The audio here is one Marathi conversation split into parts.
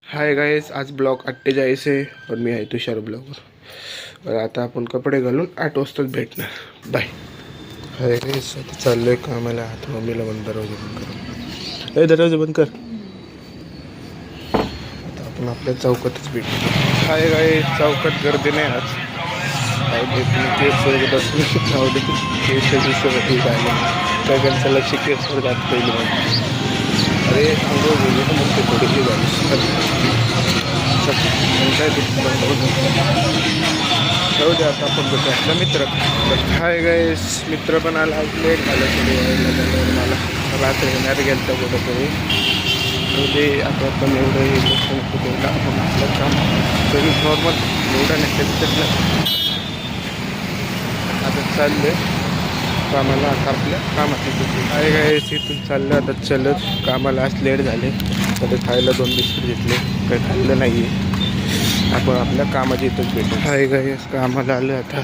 हाय गाइस, आज ब्लॉग 48 आहे और मी आहे तुषार ब्लॉगर. और आता आपण कपडे घालून 8 वाजताच भेटणार. बाय. हाय गाइस, आता चाललोय कामाला. आता मम्मीला बंद दरवाजा बंद कर. दरवाजा बंद कर. आता आपण आपल्या चौकातच भेटू. हाय गाइस, चौकात गर्दी नाही आज. काय भेटली केस वगैरे बसून जाऊ दे. केस काय लक्ष केसवर जात पहिली. अरे आंघोळ गेली तर मग ते थोडीशी झाली काय जाऊ दे. आता आपण बघू आपला मित्र. हाय गाइस, मित्र पण आला. आज लेट झालं थोडी व्हायला झालं. मला रात्री येणार गेलं तर कुठंतरी ते आता आपण एवढं हे नको आपण आपलं काम सगळी नॉर्मल एवढं नाही. आता चाललं कामाला. आता आपल्या कामात काय गाइस, इथून चाललं आता चलत कामाला. आज लेट झाले तर खायला 2 बिस्किट घेतले. काही खाल्लं नाही आहे. आपण आपल्या कामाच्या इथंच भेटू. हाय गाइस, कामाला आलं आता.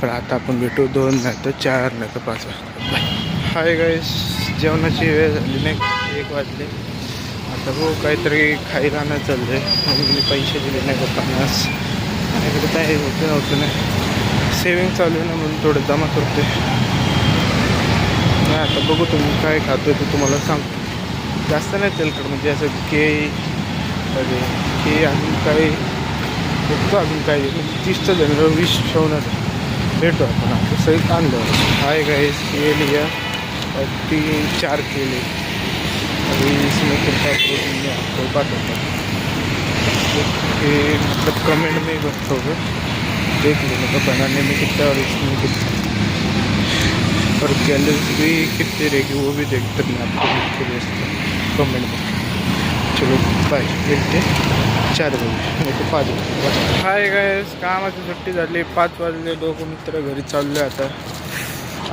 पण आता आपण भेटू 2 नाही तर 4 नाही तर 5 वाजता. हाय गाइस, जेवणाची वेळ झाली नाही. 1 वाजले. आता हो काहीतरी खायला नाही चाललं आहे. मम्मीने पैसे दिले नाही का 50. माझ्याकडे काय होतं नाही. सेविंग चालू आहे ना, म्हणून थोडं जमा करते. नाही आता बघू तुम्ही काय खातो ते तुम्हाला सांगतो. जास्त नाही तेलकट, म्हणजे असं केळी अजून काही बघतो. अजून काही म्हणजे 30चं झालं 20 ठेवणार. भेटू आपण आता सहित आणलं. हाय गाइस, ये लिया 3-4 केले. अभी इसमें कितना प्रोटीन है आपको पता मतलब कमेंट में बताओगे. देख लेने का बनाने में कितना और इसमें कितना और कैलोरीज भी कितने रहेगी वो भी देखते मैं आपको कमेंट में. चलो बाय, मिलते 4 बजे नाही तर 5 वाजता. हाय गाइस, कामाची सुट्टी झाली. 5 वाजले. 2 मित्र घरी चालले.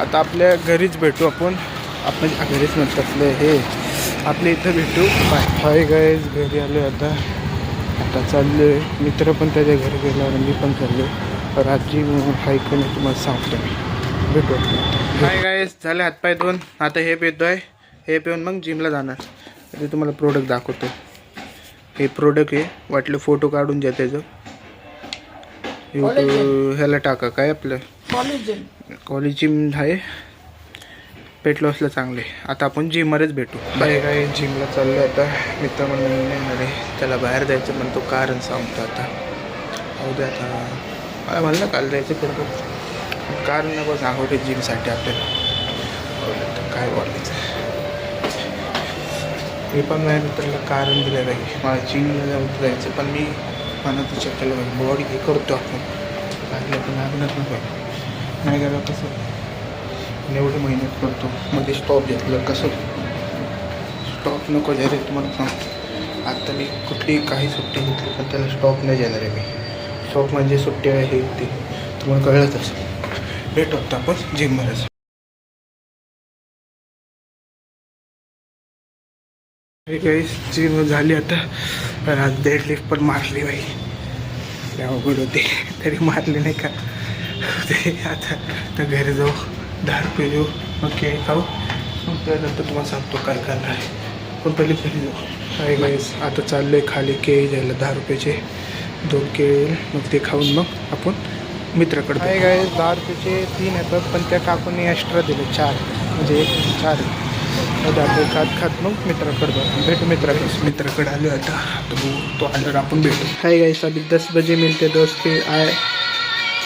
आता आपल्या घरीच भेटू आपण. आपण घरीच म्हणतात आपलं हे आपल्या इथं भेटू. बाय. हाय गाइस, घरी आलो आता चाललो आहे. मित्र पण त्याच्या घरी गेला आणि मी पण चाललो. तर आजी हाय का नाही तुम्हाला सांगतो मी. भेटू. हाय गाइस, झाले हातपाय धुवून. आता हे पितो आहे. हे पिऊन मग जिमला जाणार. ते तुम्हाला प्रोडक्ट दाखवतो. हे प्रोडक्ट आहे. वाटलं फोटो काढून द्या त्याचं. यूट्यूब ह्याला टाका. काय आपलं कॉलेजिम आहे. पेट लॉसला चांगले. आता आपण जिममध्येच भेटू. बाय. काय जिमला चाललो आता. मित्र म्हणून येणार आहे. त्याला बाहेर जायचं म्हणतो. कारण सांगतो आता. हो दे आता. मला म्हणलं काल जायचं पण कारण नको सांगवते जिमसाठी आपल्याला. काय बोलायचं. मी पण माझ्या मित्राला कारण दिलं पाहिजे. मला जिमला जायचं पण मी म्हणत विचार केला पाहिजे. बॉडी हे करतो आपण. लागलं पण लागणार पण पाहिजे. नाही गेलं कसं एवढे मेहनत करतो. मध्ये स्टॉप घेतलं कसं. स्टॉप नको जायला तुम्हाला सांगतो. आत्ता मी कुठली काही सुट्टी घेतली पण त्याला स्टॉप नाही जाणार आहे मी. स्टॉप म्हणजे सुट्टी आहे हे ते तुम्हाला कळलंच असेल. भेटू आता आपण जिममध्येच. गाइस, जिम झाली आता. आज डेडलिफ्ट पण मारली बाई. अवघड होते तरी मारले नाही का ते. आता तर घरी जाऊ 10 रुपये देऊ मग केळी खाऊ. मग त्यानंतर तुम्हाला सांगतो काय करणार आहे. पण पहिले घरी जाऊ. हाय गाइस, आता चाललो आहे खाली केळी घ्यायला. 10 रुपयाचे 2 केळी. मग ते खाऊन मग आपण मित्राकडे. हाय गाइस, 10 रुपयाचे 3 येतात पण त्या काकूंनी एक्स्ट्रा दिले 4. म्हणजे 4 खात मग मित्राकडे भेटू. मित्राकडे आलो आता. तो आल्यावर आपण भेटू. हाय गाइस, अभी 10 बजे मिलते. दोस्त के आए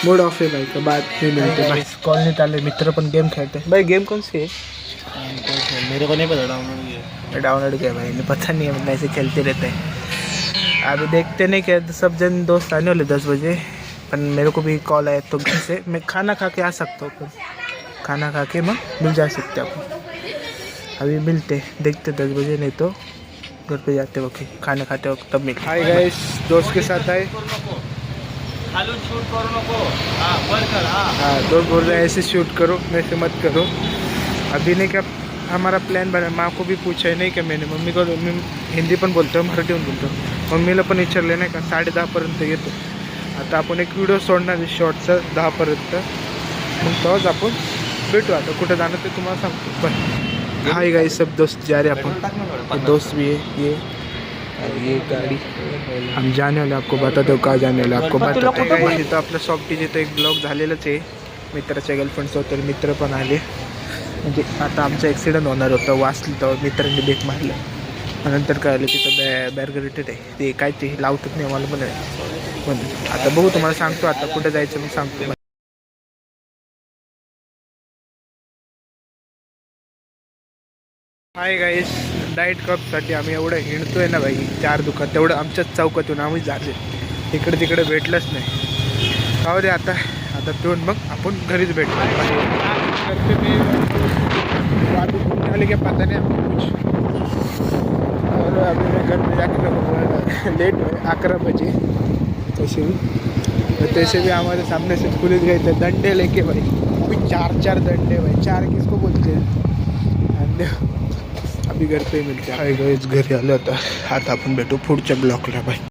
मूड ऑफ है भाई का बाद में मिलते. भाई कॉलनीत आले. मित्र पण गेम खेलते हैं. भाई गेम कौन सी है? मेरे को नहीं पता. डाउनलोड किया भाई ने. पता नहीं है, ऐसे खेलते रहते हैं. अभी देखते नहीं क्या सब जन दोस्त आने वाले 10 बजे. पर मेरे को भी कॉल आया तो घर से मैं खाना खा के आ सकता हूँ. खाना खा के मग मिल जा सकते अपन. अभी मिलते देखते 10 बजे. नहीं तो घर पे जाते वक्त खाना खाते वक्त तब मिलते. हाय गाइस, दोस्त के साथ आए. हाँ, दोस्त बोल रहे हैं ऐसे शूट करो, वैसे मत करो. अभी नहीं क्या हमारा प्लॅन बना. माँ को भी पूछा है नाही का मैंने. मम्मी को मी हिंदी पण बोलतो, मराठी पण बोलतो. मम्मीला पण विचारले नाही का. 10:30पर्यंत येतो. आता आपण एक व्हिडिओ सोडणार आहे शॉर्टचा 10पर्यंत. मग तेव्हाच आपण भेटू. आता कुठं जाणं ते तुम्हाला सांगतो. बाय. हाय गाइस, सब दोस्त जा रहे हैं अपन. दोस्त भी है ये ये गाड़ी हम जाने वाले आपको बताते हो का जाने वाले आपको बताते हैं जिथं आपलं सॉफ्टी जिथं एक ब्लॉग झालेलंच आहे मित्राच्या गर्लफ्रेंडसोबत तर मित्र पण आले म्हणजे आता आमचा ॲक्सिडेंट होणार होता वाचलं तर मित्रांनी ब्रेक मारलं नंतर कळलं तिथं बॅरगरेटेड आहे ते काय ते लावतात नाही मला पण म्हणून आता बघू तुम्हाला सांगतो आता कुठं जायचं मी सांगतो हाय गाईस डाएट कपसाठी आम्ही एवढं हिंडतोय ना भाई 4 दुकान तेवढं आमच्याच चौकातून आम्ही झाले इकडे तिकडे भेटलंच नाही जाऊ दे आता पिऊन मग आपण घरीच भेटतो आले क्या पता नहीं हमको कुछ और अभी मैं घर में जाके लेट हुए 11 बजे तैसे भी हमारे सामने से पुलिस गए थे डंडे लेके भाई अभी 4 डंडे भाई 4 किसको बोलते हैं अभी घर पे मिलते हैं घरी आलं आता आपण भेटू पुढच्या ब्लॉकला भाई